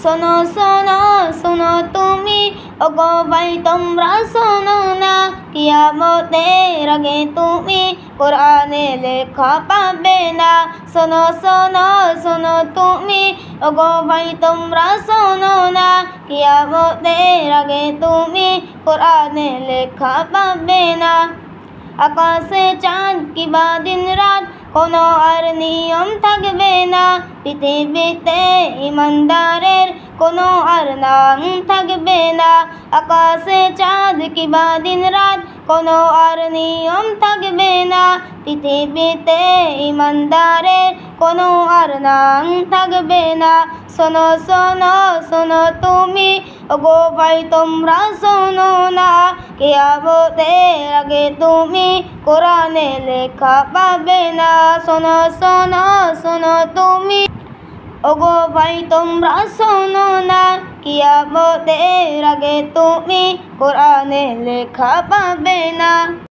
শোনো শোনো শোনো তুমি ওগো ভাই তোমরা শোনো না কিয়ামতের আগে তুমি কোরআনে লেখা পাবে না শোনো শোনো শোনো তুমি ওগো ভাই তোমরা শোনো না কিয়ামতের আগে তুমি কোরআনে লেখা পাবে না আকাশে চাঁদ কিবা দিন রাত কোনো আর নিয়ম থাকবে না পৃথিবীতে ইমানদারের কোনো আর নাম থাকবে না আকাশে চাঁদ কিবা দিন রাত কোনো আর নিয়ম থাকবে না পৃথিবীতে ইমানদারের কোনো আর নাম থাকবে না শোনো শোনো শোনো তুমি ওগো ভাই তোমরা শোনো না কিয়ামতের আগে তুমি কোরআনে লেখা পাবে না শোনো শোনো শোনো তুমি ওগো ভাই তোমরা শোনো না কিয়ামতের আগে তুমি কোরআনে লেখা পাবে না।